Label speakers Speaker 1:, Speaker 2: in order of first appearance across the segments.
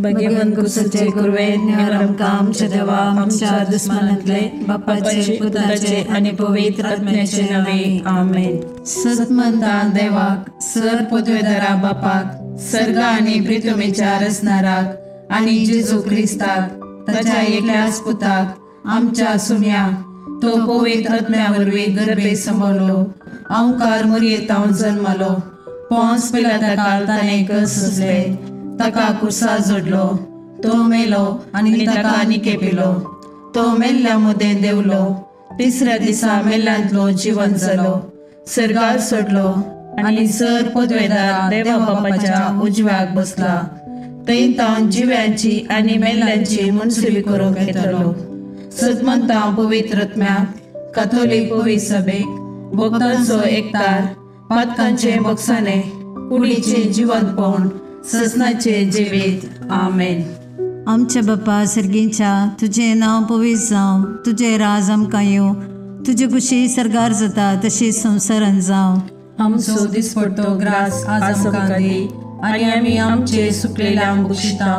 Speaker 1: भगवंत कुसचे कुरवे निरम काम देवा आमच्या दुश्मनातले बापाचे पुत्राचे आणि पवित्र आत्म्याचे नावे आमेन. सतमंता देवाक सर पदवेदारा बापाक सर्ग आणि पृथ्वीच्या रचणाराक आणि जेजू ख्रिस्ताक ताच्या एकल्याच पुताक आमच्या सुम्या तो पवित्र आत्म्यावरवी गर्भे संभवलो ओंकार मरियेतां जन्मलो पोंस पिलाताकाल ताणे कस सुचले ताका कुर्सा जोडलो तो मेलो आणि ताका निके पिलो तो मेल्ल्या मुदें देवलो तिसऱ्या दिसा मेल्ल्यांतलो जीवन जालो सर्गार सोडलो आणि सर पदवेदार देवा बापाच्या उजव्याक बसला थंय तां जिव्यांची आणि मेल्ल्यांची मनसुबी करूंक येतलो. सतमंता पवित्र आत्म्याक कॅथोलिक पवित्र सभेक भक्तांचो एकतार पातकांचे बक्षाने कुडीचे जिवंतपण ससनाचे जिवीत आमेन.
Speaker 2: आमच्या बापा सर्गीच्या तुझे नाव पवित्र जावं तुझे राज आमकां येवं तुझी कुशी सरगार जाता तशी संवसारान जावं.
Speaker 1: आमचो दिसपडटो ग्रास आज आमकां दी आणि आमी आमचे सुकलेल्यांक बक्षिता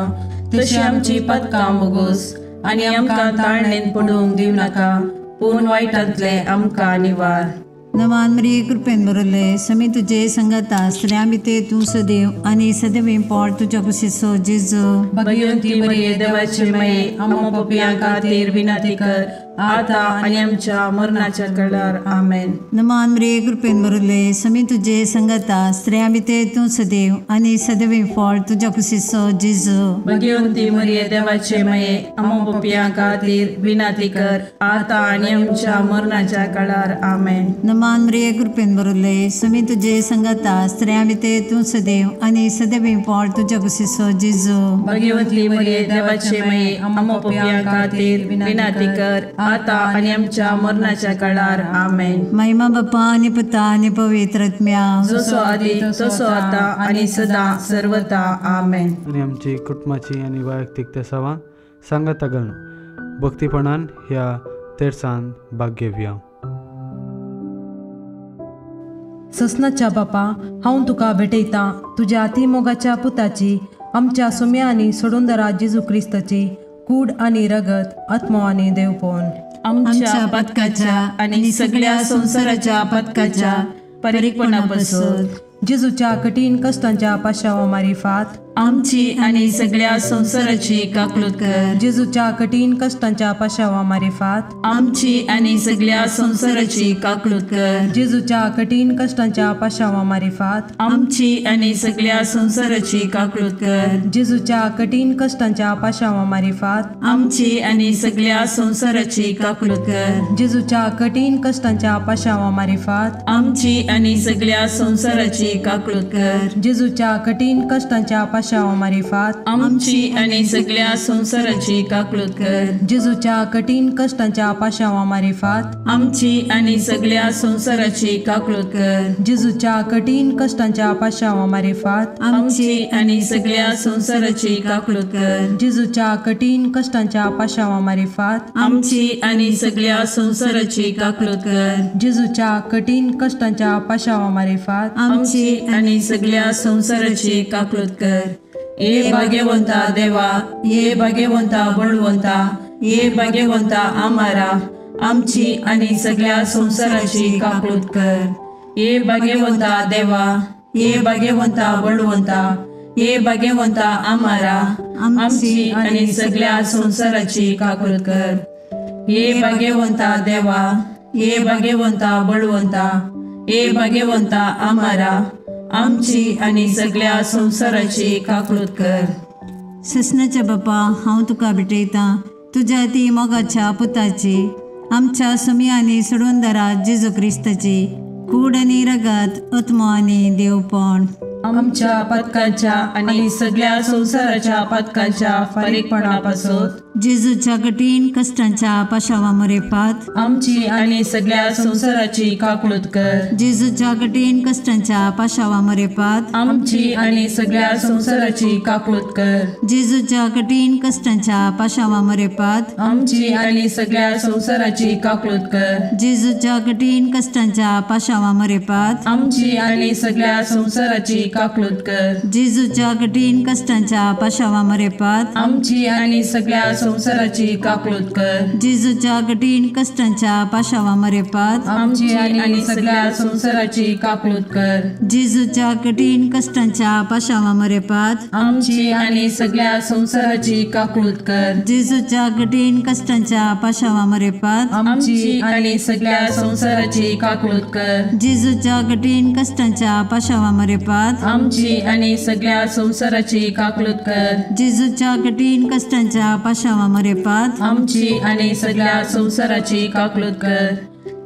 Speaker 1: तशी आमची पदकां बोगोस आणि आमकां ताळणेन पडूंक दिव नाका पूण वायटांतले आमकां निवार.
Speaker 2: नवान मरिये कृपेन बरयले समी तुजे संगता स्त्रियां भितर तूं सदैव आणि सदैव पोट तुज्या कुशीचो जेजू.
Speaker 1: भगवंती मरिये देवाचे माये आमो पापियां खातीर विनंती कर आता आणि आमच्या मरणाच्या काळार आमेन.
Speaker 2: नमान मरिये कृपेन बरयले समी तुजे संगता स्त्रियां भितर तूं सदैव आणि सदैव पोट तुज्या कुशीचो जेजू.
Speaker 1: भगवंती मरिये देवाचे माये आमो पापियां खातीर विनंती कर आता आणि आमच्या मरणाच्या काळार आमेन.
Speaker 2: नमान मरिये कृपेन बरयले समी तुजे संगता स्त्रियां भितर तूं सदैव आणि सदैव पोट तुज्या कुशीचो जेजू.
Speaker 1: भगवंती मरिये देवाचे माये आमो पापियां खातीर विनंती कर आता आणि आमच्या मरणाच्या काळार आमेन.
Speaker 2: महिमा बापा आणि पुता आणि पवित्र आत्म्या
Speaker 1: जसो आदी तसो आता आणि सदा सर्वता आमेन.
Speaker 3: आणि आमची कुटुंबाची आणि वैयक्तिक ते सवा सांगता गण भक्तीपणान ह्या तेरसान भाग घेवया.
Speaker 1: ससनाच्या बापा हांव तुका भेटयतां तुज्या अतिमोगाच्या पुताची आमच्या सुम्या आनी सोडूनदरा जेजू क्रिस्ताची कूड आणि रगत आत्मो आणि देवपण आमच्या पदकाच्या आणि सगळ्या संसाराच्या पदकाच्या परीकपणापासून जेजूच्या कठीण कष्टांच्या पाशावा मारिफात आमची आणि सगळ्या संसाराची काकलूत कर. जेजूच्या कठीण कष्टांच्या पाशावा मारिफात आमची आणि सगळ्या संसाराची काकलूत कर. जेजूच्या कठीण कष्टांच्या पाशावा मारिफात आमची आणि सगळ्या संसाराची काकलूत कर. जेजूच्या कठीण कष्टांच्या पाशावा मारिफात आमची आणि सगळ्या संसाराची काकलूत कर. जेजूच्या कठीण कष्टांच्या पाशावा मारिफात आमची आणि सगळ्या संसाराची काकलूत कर. जेजूच्या कठीण कष्टांच्या पाशावा मारिफात आमची आणि सगळ्या संसाराची काकलूत कर. जेजूच्या कठीण कष्टांच्या पाशावा मारिफात आमची आणि सगळ्या संसाराची काकलूत कर. जेजूच्या कठीण कष्टांच्या पाशावा मारिफात आमची आणि सगळ्या संसाराची काकलूत कर. जेजूच्या कठीण कष्टांच्या पाशावा मारिफात आमची आणि सगळ्या संसाराची काकलूत कर. जेजूच्या कठीण कष्टांच्या पाशावा मारिफात आमची आणि सगळ्या संसाराची काकलूत कर. ये भाग्यवंता देवा ये भाग्यवंता बळवंता ये भाग्यवंता आम्हारा आमची आणि सगळ्या संसाराची काकलूत कर. ये भाग्यवंता देवा ये भाग्यवंता बळवंता ये भाग्यवंता आम्हारा आमची आणि सगळ्या संसाराची काकलूत कर. ये भाग्यवंता देवा ये भाग्यवंता बळवंता ये भाग्यवंता आम्हारा आमची आणि सगळ्या संसाराची काकलूत कर.
Speaker 2: ससनाच्या बापा हांव तुका भेटयतां तुज्या अति मोगाच्या पुताची आमच्या सुम्या आनी सोडूनदरा जेजू क्रिस्ताची कूड आनी रगत आत्मो आनी देवपण
Speaker 1: आमच्या पदकाच्या आणि सगळ्या संसाराच्या पदकाच्या परीकपणापासून
Speaker 2: जेजूच्या कठीण कष्टांच्या पाशावा मरेपात
Speaker 1: आमची आणि सगळ्या संसाराची काकूळत कर.
Speaker 2: जेजूच्या कठीण कष्टांच्या पाशावा मरेपात
Speaker 1: आमची आणि सगळ्या संसाराची काकूळत कर.
Speaker 2: जेजूच्या कठीण कष्टांच्या पाशावा मरेपात
Speaker 1: आमची आणि सगळ्या संसाराची काकूळत कर.
Speaker 2: जेजूच्या कठीण कष्टांच्या पाशावा मरेपात
Speaker 1: आमची आणि सगळ्या संसाराची काकूळत कर.
Speaker 2: जेजूच्या कठीण कष्टांच्या पाशावा मरेपात
Speaker 1: आमची आणि सगळ्या संसाराची काकूळत कर.
Speaker 2: जेजूच्या कठीण कष्टांच्या पाशावा मरेपात
Speaker 1: आमची आणि सगळ्या संसाराची काकूळत कर.
Speaker 2: जेजूच्या कठीण कष्टांच्या पाशावा मरेपात
Speaker 1: आमची आणि सगळ्या संसाराची काकूळत कर.
Speaker 2: जेजूच्या कठीण कष्टांच्या पाशावा मरेपात
Speaker 1: आमची आणि सगळ्या संसाराची काकूळत कर.
Speaker 2: जेजूच्या कठीण कष्टांच्या पाशावा मरेपात
Speaker 1: आमची आणि सगळ्या संसाराची काकूळत कर.
Speaker 2: जेजूच्या कठीण कष्टांच्या पाशावा मरेपात
Speaker 1: आमची आणि सगळ्या संसाराची काकूळत कर.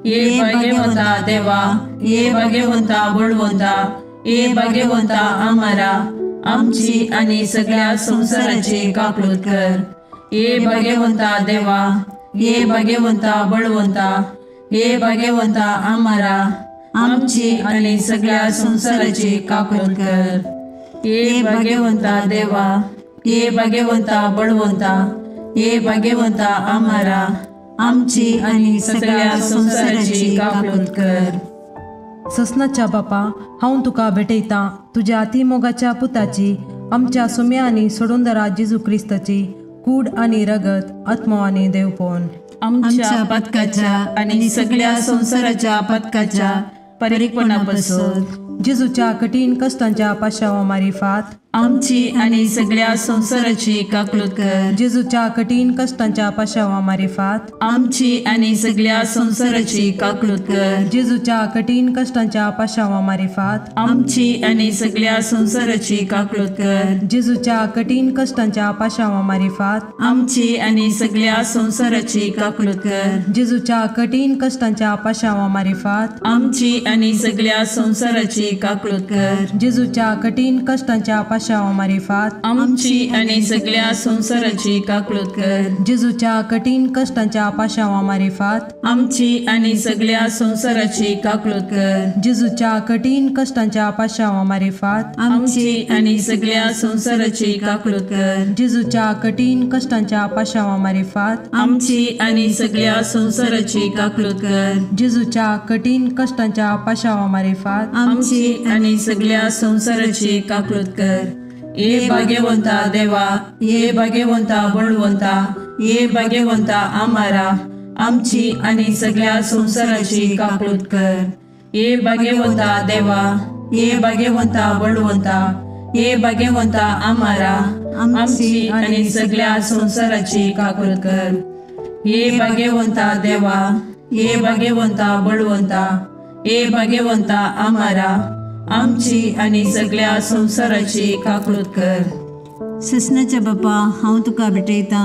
Speaker 1: ये भाग्यवंता देवा, ये भाग्यवंता बळवंता, ये भाग्यवंता आम्हारा, आमची आणि सगळ्या संसाराची काकूळत कर. ये भाग्यवंता देवा, ये भाग्यवंता बळवंता, ये भाग्यवंता आम्हारा, आमची आणि सगळ्या संसाराची काकूळत कर. ये भाग्यवंता देवा, ये भाग्यवंता बळवंता, ये भाग्यवंता आम्हारा, आमची आणि सगळ्या संसाराची काकूळत कर. ससनाच्या बापा, हांव तुका भेटयता तुझ्या अतिमोगाच्या पुताची, आमच्या सुम्या आणि सोडूंदरा जेजू क्रिस्ताची कूड आणि रगत, आत्मा आणि देवपण.
Speaker 2: आमच्या पदकाच्या आणि सगळ्या संसाराच्या पदकाच्या परीकपणापासून
Speaker 1: जेजूच्या कठीण कष्टांच्या पाशावा मारिफात
Speaker 2: आमची आणि सगळ्या संसाराची काकूळत कर.
Speaker 1: जेजूच्या कठीण कष्टांच्या पाशावा मारिफात
Speaker 2: आमची आणि सगळ्या संसाराची काकूळत कर.
Speaker 1: जेजूच्या कठीण कष्टांच्या पाशावा मारिफात
Speaker 2: आमची आणि सगळ्या संसाराची काकूळत कर.
Speaker 1: जेजूच्या कठीण कष्टांच्या पाशावा मारिफात
Speaker 2: आमची आणि सगळ्या संसाराची काकूळत कर.
Speaker 1: जेजूच्या कठीण कष्टांच्या पाशावा मारिफात
Speaker 2: आमची आणि सगळ्या संसाराची काकूळत कर.
Speaker 1: जेजूच्या कठीण कष्टांच्या पाशावा मारिफात
Speaker 2: आमची आणि सगळ्या संसाराची काकूळत कर.
Speaker 1: जेजूच्या कठीण कष्टांच्या पाशावा मारिफात
Speaker 2: आमची आणि सगळ्या संसाराची काकूळत कर.
Speaker 1: जेजूच्या कठीण कष्टांच्या पाशावा मारिफात
Speaker 2: आमची आणि सगळ्या संसाराची काकूळत कर.
Speaker 1: जेजूच्या कठीण कष्टांच्या पाशावा मारिफात
Speaker 2: आमची आणि सगळ्या संसाराची काकूळत कर.
Speaker 1: जेजूच्या कठीण कष्टांच्या पाशावा मारिफात
Speaker 2: आमची आणि सगळ्या संसाराची काकूळत कर. ये भाग्यवंता देवा, ये भाग्यवंता बळवंता, ये भाग्यवंता आम्हारा, आमची आणि सगळ्या संसाराची काकूळत कर. ये भाग्यवंता देवा, ये भाग्यवंता बळवंता, ये भाग्यवंता आम्हारा, आमची आणि सगळ्या संसाराची काकूळत कर. ये भाग्यवंता देवा, ये भाग्यवंता बळवंता, ये भाग्यवंता आम्हारा, आमची आणि सगळ्या संसाराची काकूळत कर. ससनाच्या बापा, हांव तुका भेटयता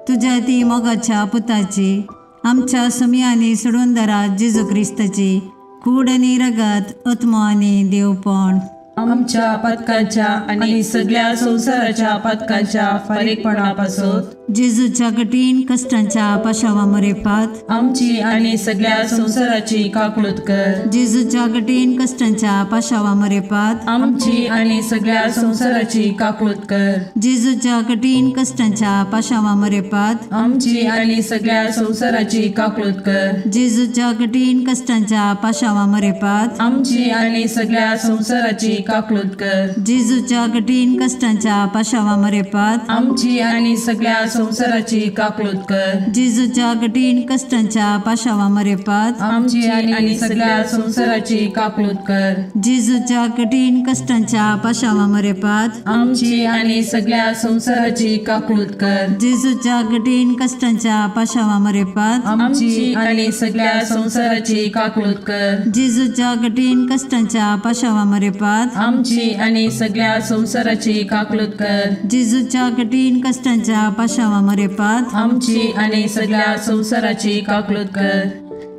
Speaker 2: तुझ्या ती मोगाच्या पुताची, आमच्या सुम्या आनी सोडूंदरा जेजू क्रिस्ताची कूड आनी रगत, आत्मा आनी देवपण.
Speaker 1: आमच्या पदकाच्या आणि सगळ्या संसाराच्या पदकाच्या फारीकपणापासून
Speaker 2: जेजूच्या कठीण कष्टांच्या पाशावा मरेपात
Speaker 1: आमची आणि सगळ्या संसाराची काकूळत कर.
Speaker 2: जेजूच्या कठीण कष्टांच्या पाशावा मरेपात
Speaker 1: आमची आणि सगळ्या संसाराची काकूळत कर.
Speaker 2: जेजूच्या कठीण कष्टांच्या पाशावा मरेपात
Speaker 1: आमची आणि सगळ्या संसाराची काकूळत कर.
Speaker 2: जेजूच्या कठीण कष्टांच्या पाशावा मरेपात
Speaker 1: आमची आणि सगळ्या संसाराची काकूळत कर.
Speaker 2: जेजूच्या कठीण कष्टांच्या पाशावा मरेपात
Speaker 1: आमची आणि सगळ्या संसाराची काकूळत कर.
Speaker 2: जेजूच्या कठीण कष्टांच्या पाशावा मरेपात
Speaker 1: आमची आणि सगळ्या संसाराची काकूळत कर.
Speaker 2: जेजूच्या कठीण कष्टांच्या पाशावा मरेपात
Speaker 1: आमची आणि सगळ्या संसाराची काकूळत कर.
Speaker 2: जेजूच्या कठीण कष्टांच्या पाशावा मरेपात
Speaker 1: आमची आणि सगळ्या संसाराची काकूळत कर.
Speaker 2: जेजूच्या कठीण कष्टांच्या पाशावा मरेपात
Speaker 1: आमची आणि सगळ्या संसाराची काकूळत कर.
Speaker 2: जेजूच्या कठीण कष्टांच्या पाशावा मरेपात
Speaker 1: आमची आणि सगळ्या संसाराची काकूळत कर.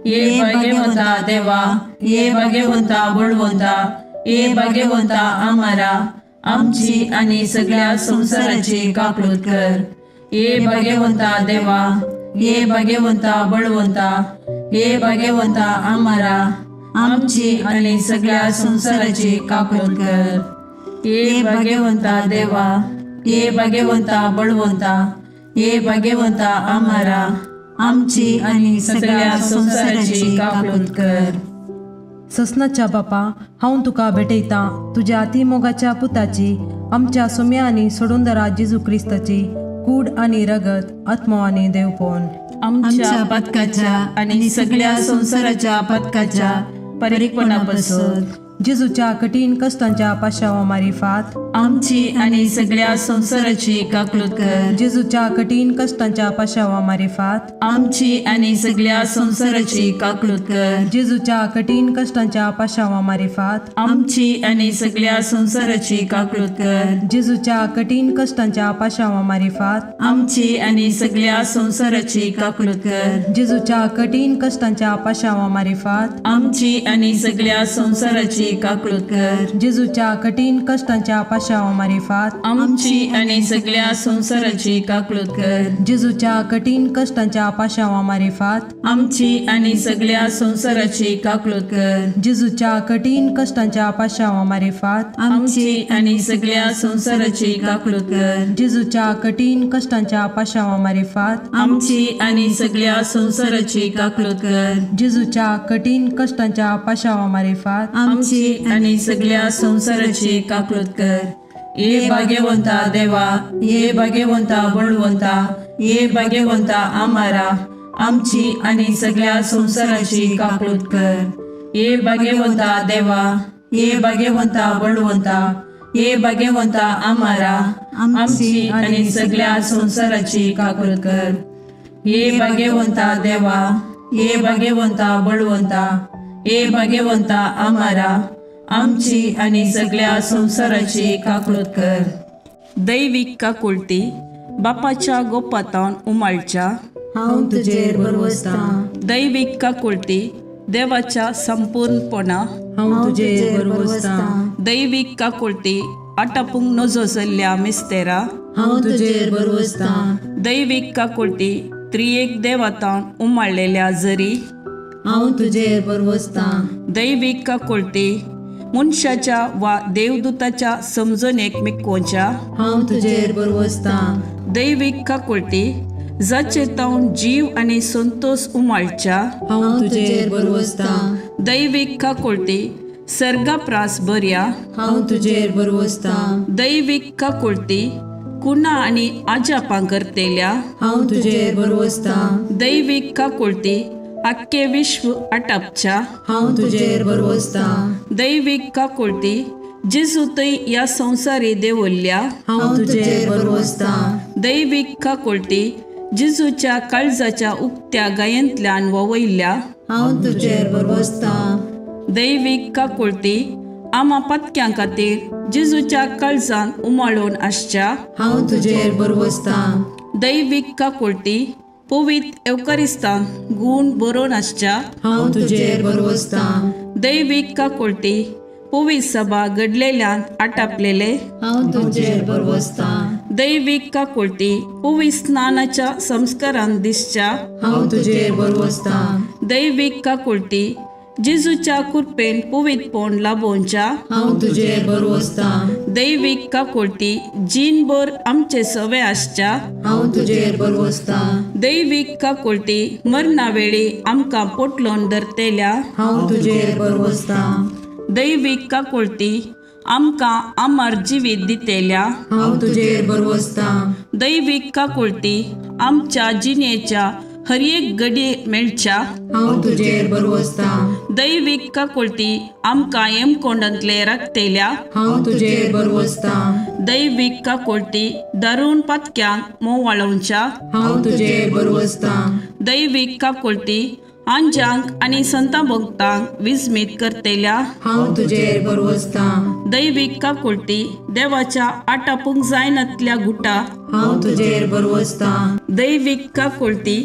Speaker 1: ये भाग्यवंता देवा, ये भाग्यवंता बळवंता, ये भाग्यवंता आम्हारा, आमची आणि सगळ्या संसाराची काकूळत कर.
Speaker 2: ये भाग्यवंता देवा, ये भाग्यवंता बळवंता, ये भाग्यवंता आम्हारा आमची आणि सगळ्या संसाराची काकून कर. ये भाग्यवंता देवा, ये भाग्यवंता बळवंता, ये भाग्यवंता आम्हारा आमची आणि सगळ्या संसाराची काकून कर.
Speaker 1: ससनाच्या बापा, हांव तुका भेटयता तुझ्या अतिमोगाच्या पुताची, आमच्या सुम्या आणि सोडूंदरा जेजू क्रिस्ताची कूड आणि रगत, आत्मो आणि देवपण,
Speaker 2: आमच्या पदकाच्या आणि सगळ्या संसाराच्या पदकाच्या परीकपणापासून
Speaker 1: जेजूच्या कठीण कष्टांच्या पाशावा मारिफात
Speaker 2: आमची आणि सगळ्या संसाराची काकून कर.
Speaker 1: जेजूच्या कठीण कष्टांच्या पाशावा मारिफात
Speaker 2: आमची आणि सगळ्या संसाराची काकून कर.
Speaker 1: जेजूच्या कठीण कष्टांच्या पाशावा मारिफात
Speaker 2: आमची आणि सगळ्या संसाराची काकून कर.
Speaker 1: जेजूच्या कठीण कष्टांच्या पाशावा मारिफात
Speaker 2: आमची आणि सगळ्या संसाराची काकून कर.
Speaker 1: जेजूच्या कठीण कष्टांच्या पाशावा मारिफात
Speaker 2: आमची आणि सगळ्या संसाराची काकून कर.
Speaker 1: जेजूच्या कठीण कष्टांच्या पाशावा मारिफात
Speaker 2: आमची आणि सगळ्या संसाराची काकून कर.
Speaker 1: जेजूच्या कठीण कष्टांच्या पाशावा मारिफात
Speaker 2: आमची आणि सगळ्या संसाराची काकून कर.
Speaker 1: जेजूच्या कठीण कष्टांच्या पाशावा मारिफात
Speaker 2: आमची आणि सगळ्या संसाराची काकून कर.
Speaker 1: जेजूच्या कठीण कष्टांच्या पाशावा मारिफात
Speaker 2: आमची आणि सगळ्या संसाराची काकून कर.
Speaker 1: जेजूच्या कठीण कष्टांच्या पाशावा मारिफात
Speaker 2: आमची आणि सगळ्या संसाराची काकून कर. ये भाग्यवंता देवा, ये भाग्यवंता बळवंता, ये भाग्यवंता आम्हारा आमची आणि सगळ्या संसाराची काकून कर. ये भाग्यवंता देवा, ये भाग्यवंता बळवंता, ये भाग्यवंता आम्हारा आमची आणि सगळ्या संसाराची काकून कर. ये भाग्यवंता देवा, ये भाग्यवंता बळवंता, ये भाग्यवंता आम्हारा आमची आणि सगळ्या संसाराची काकून कर. दैविक काकुळती बापाच्या गोपातान उमाळच्या
Speaker 1: हांव तुजेर बरवसता.
Speaker 2: दैविक काकुळती देवाच्या संपूर्णपणा
Speaker 1: हांव तुजेर बरवसता.
Speaker 2: दैविक काकुळती आटापूंक नजोसल्ल्या मिस्तेरा
Speaker 1: हांव तुजेर बरवसता.
Speaker 2: दैविक काकुळती त्रिएक देवातान उमाळलेल्या जरी
Speaker 1: हांव तुजेर बरवसता.
Speaker 2: दैविक काकुळती मनशाच्या वा देवदूताच्या समजणेक मिकोवच्या
Speaker 1: हांव तुजेर बरवसता.
Speaker 2: दैविक काकुळती जाचे तावन जीव आणि संतोष उमाळच्या
Speaker 1: हांव तुजेर बरवसता.
Speaker 2: दैविक काकुळती सर्गाप्रास बऱ्या
Speaker 1: हांव तुजेर बरवसता.
Speaker 2: दैविक काकुळती कुणा आणि आजापां करतेल्या
Speaker 1: हांव तुजेर बरवसता.
Speaker 2: दैविक काकुळती आख्खे विश्व आटापच्या
Speaker 1: हांव तुजेर बरवसता.
Speaker 2: दैविक काकुळती जेजूतय या संसारी देवल्ल्या
Speaker 1: हांव तुजेर बरवसता.
Speaker 2: दैविक काकुळती जेजूच्या काळजाच्या उक्त्या गायंतल्यान ववयल्या
Speaker 1: हांव तुजेर बरवसता.
Speaker 2: दैविक काकुळती आमा पत्क्यां खातीर जेजूच्या काळजान उमाळून आसच्या
Speaker 1: हांव तुजेर बरवसता.
Speaker 2: दैविक काकुळती पवित्र एवकारिस्तान गूण बरोवन आसच्या
Speaker 1: हांव तुजेर बरवसता.
Speaker 2: दैविक काकुळती पवित्र सभा घडलेल्यान आटापलेले
Speaker 1: हांव तुजेर बरवसता.
Speaker 2: दैविक काकुळती पवित्र स्नानाच्या संस्कारान दिसच्या
Speaker 1: हांव तुजेर बरवसता.
Speaker 2: दैविक काकुळती जेजूच्या कृपेन पवित्रपण लाभोवच्या
Speaker 1: हांव तुजेर बरवसता.
Speaker 2: दैविक काकुळती जीनभर आमचे सवे आसच्या
Speaker 1: हांव तुजेर बरवसता.
Speaker 2: दैविक काकुळती मरणा वेळी आमकां पोटलोन धरतेल्या
Speaker 1: हांव तुजेर बरवसता.
Speaker 2: दैविक काकुळती आमकां आमार जिवीत दितेल्या
Speaker 1: हांव तुजेर बरवसता.
Speaker 2: दैविक काकुळती आमच्या जिणेच्या हर एक घडी मेळच्या
Speaker 1: हांव तुजेर बरवसता.
Speaker 2: दैविक काकुळती आमकां हेमकोंडांतले राखतेल्या
Speaker 1: हांव तुजेर बरवसता.
Speaker 2: दैविक काकुळती दारूण पातक्यांक मोव वाळोवच्या
Speaker 1: हांव तुजेर बरवसता.
Speaker 2: दैविक काकुळती आंजांक आणि संतां भक्तांक विस्मीत करतेल्या
Speaker 1: हांव तुजेर बरवसता.
Speaker 2: दैविक काकुळती देवाच्या आटापूंक जायनातल्या गुटा
Speaker 1: हांव तुजेर बरवसता.
Speaker 2: दैविक काकुळती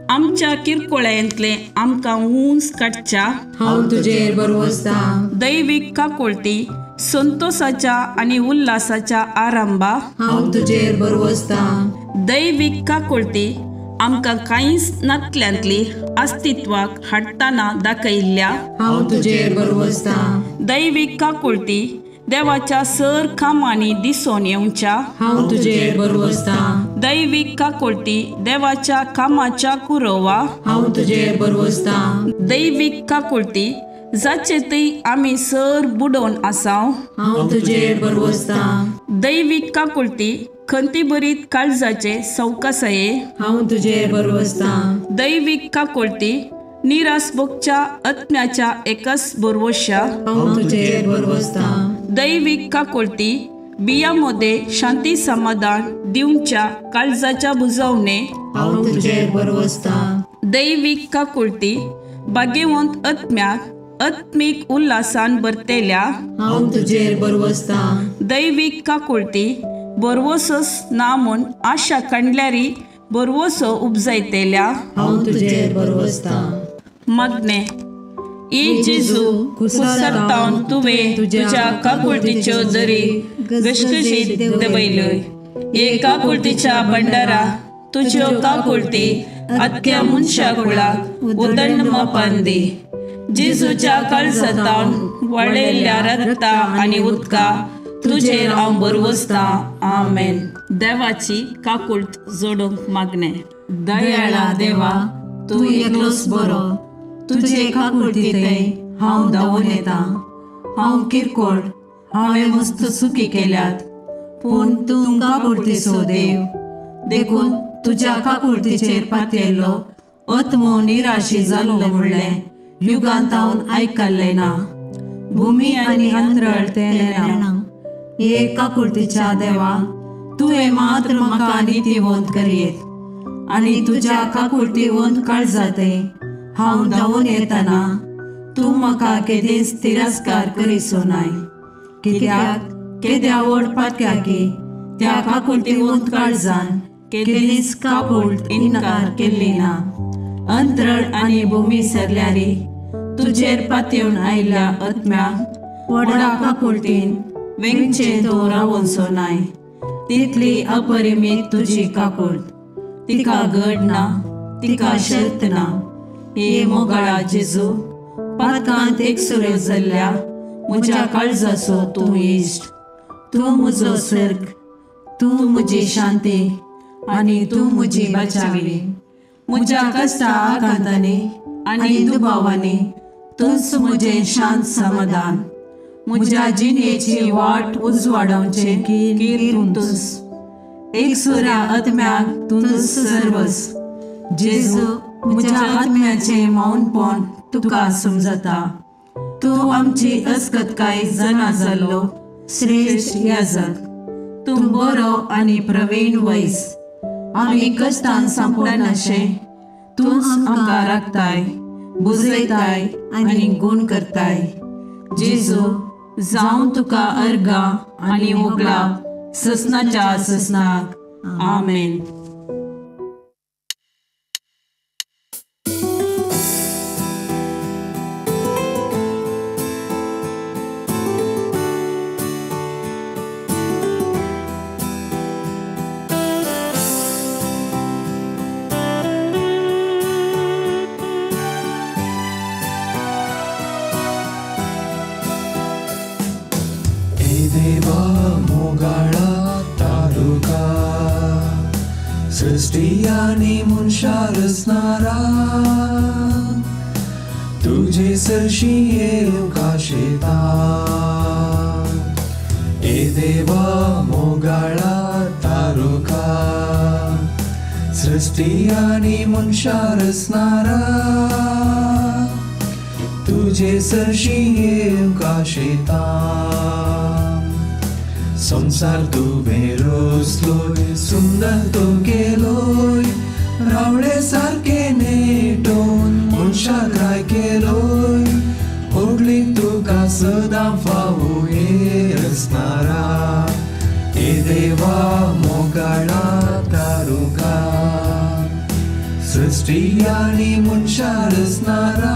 Speaker 2: आमच्या किरकोळ्यांतले आमकां ऊंच काडच्या
Speaker 1: हांव तुजेर बरवसता.
Speaker 2: दैविक काकुळती
Speaker 4: संतोषाच्या आणि उल्हासाच्या आरंभा
Speaker 2: हांव तुजेर बरवसता.
Speaker 4: दैवीक काकुळती आमकां कांयच नातल्यांतली अस्तित्वाक हाडटाना दाखयल्ल्या
Speaker 2: हांव तुजेर बरवसता.
Speaker 4: दैवीक काकुळती देवाच्या सर कामांनी दिसून येवच्या
Speaker 2: हांव तुजेर बरवसता.
Speaker 4: दैवीक काकुळती देवाच्या कामाच्या कुरवा
Speaker 2: हांव तुजेर बरवसता.
Speaker 4: दैवीक काकुळती जाचे थंय आमी सर बुडोवन आसाव
Speaker 2: हांव तुजेर बरवसता.
Speaker 4: दैवीक काकुळती खंती बरीत काळजाचे सवकासये
Speaker 2: हांव तुजेर बरवसता.
Speaker 4: दैवीक काकुळती निरास भोगच्या आत्म्याच्या एकच बरवश्या
Speaker 2: हांव तुजेर बरवसता.
Speaker 4: दैवीक काकुळती बियामध्ये शांती समाधान दिवच्या काळजाच्या बुजवणे
Speaker 2: हांव तुजेर बरवसता.
Speaker 4: दैवीक काकुळती भाग्यवंत आत्म्याक आत्मीक उल्हासान भरतेल्या
Speaker 2: हांव तुजेर बरवसता.
Speaker 4: दैवीक काकुळती बरवसोस ना म्हूण आशा काडल्यारी बरवसो उपजायतेल्या
Speaker 2: हांव तुजेर बरवसता.
Speaker 4: मागणे ई जेजू कुसरतावन तुवें तुज्या काकुळतीच्यो दरी गशगशीत दबयल्योय. हे काकुळतीच्या भंडारा तुज्यो काकुळती आख्या मनशा कुळाक उदंड मापान दी. जेजूच्या काळजांतावन वळयल्ल्या रगता आनी उदका तुजेर हांव बरवसता. आमेन. देवाची काकुळट जोडूंक मागणे. दयाळा देवा
Speaker 2: तूं एकलोच बरो. तुजे काकुळटी थंय हांव धांवून येता. हांव किरकोळ हांवें मस्त चुकी केल्यात, पूण तूं काकुळटीचो देव देखून तुज्या काकुळटीचेर पातयल्लो आत्मो निराशी जाल्लो म्हणलें युगांतावन आयकल्लें ना. भुमी आनी अंतराळ तेलेना. हे काकुळटीच्या देवा तुवें मात्र म्हाका नितीवंत करीत आनी तुज्या काकुळटीवंत काळजांतय हांव धांवून येतना तूं म्हाका केदेंच तिरस्कार करीसो नाय. कित्याक केद्या व्हड पातक्याकी त्या काकुळटीवंत काळजान केदेंच काकुळट इन्कार केल्ली ना. अंतराळ आनी भुमी सरल्यारी तुजेर पातयेवन आयिल्ल्या आत्म्याक व्हडा काकुळटीन वेंगचे तो रावोनसो नाय. तितली अपरिमीत तुजी काकुळट. तिका घड ना, तिका शर्त ना. हे मोगाळा जेजू पातकांत एकसुऱ्यो जाल्ल्या म्हज्या काळजाचो तूं इश्ट. तूं म्हजो सर्ग, तूं म्हजी शांती आनी तूं म्हजी बचावी. म्हज्या कश्टा आकांतांनी आनी दुबावांनी तूंच म्हजें शांत समाधान. म्हज्या जिणेची वाट उजवाडोवचें कीर तूंच. एकसुऱ्या आत्म्याक तूंच सर्वस. जेजू म्हज्या आत्म्याचें मौनपण तुका समजता. तूं आमची अस्कतकाय जाणा जाल्लो श्रेश्ठ याजक. तूं बरो आनी प्रवीण वैस. आमी कश्टान सांपडनाशें तूंच आमकां राखताय, बुजयताय आनी गूण करताय. जेजू जावं तुका अर्गा आनी मोगला ससनाच्या ससनाक. आमेन.
Speaker 5: सृष्टी आणि मनशा रचणारा तुझे सरशी येवकाशेता. ए देवा मोगाळा तारुका सृष्टी आणि मनशा रचणारा तुझे सरशी येवकाशेता. संसार तुवें रचलोय, सुंदर तो केलोय, रावळे सारके नेटोवन मनशाक राय केलोय. व्हडली तुका सदां फावो हे रचणारा. ए देवा मोगाळा तारुका सृष्टी आनी मनशा रचणारा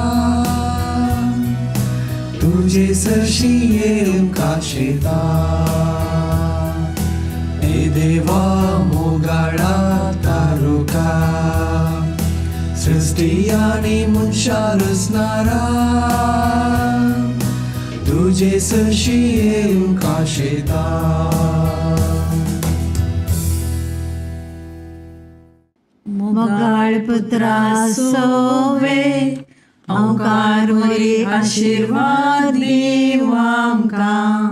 Speaker 5: तुझे सरशी येऊन काशेता ए देवा मोगाडा तारुका सृष्टी आणि मनशा रचणारा तुझे सरशी येऊन काशेता
Speaker 2: मोगाळ पुत्रा सोवे ओंकार मरी आशीर्वाद देवा आमकां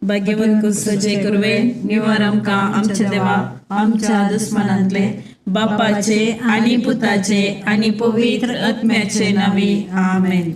Speaker 4: भाग्यवन कुसचे कुरवे निवार आमकां आमच्या देवा आमच्या दुस्मनांतले बापाचे आणि पुताचे आणि पवित्र आत्म्याचे नावे आमेन.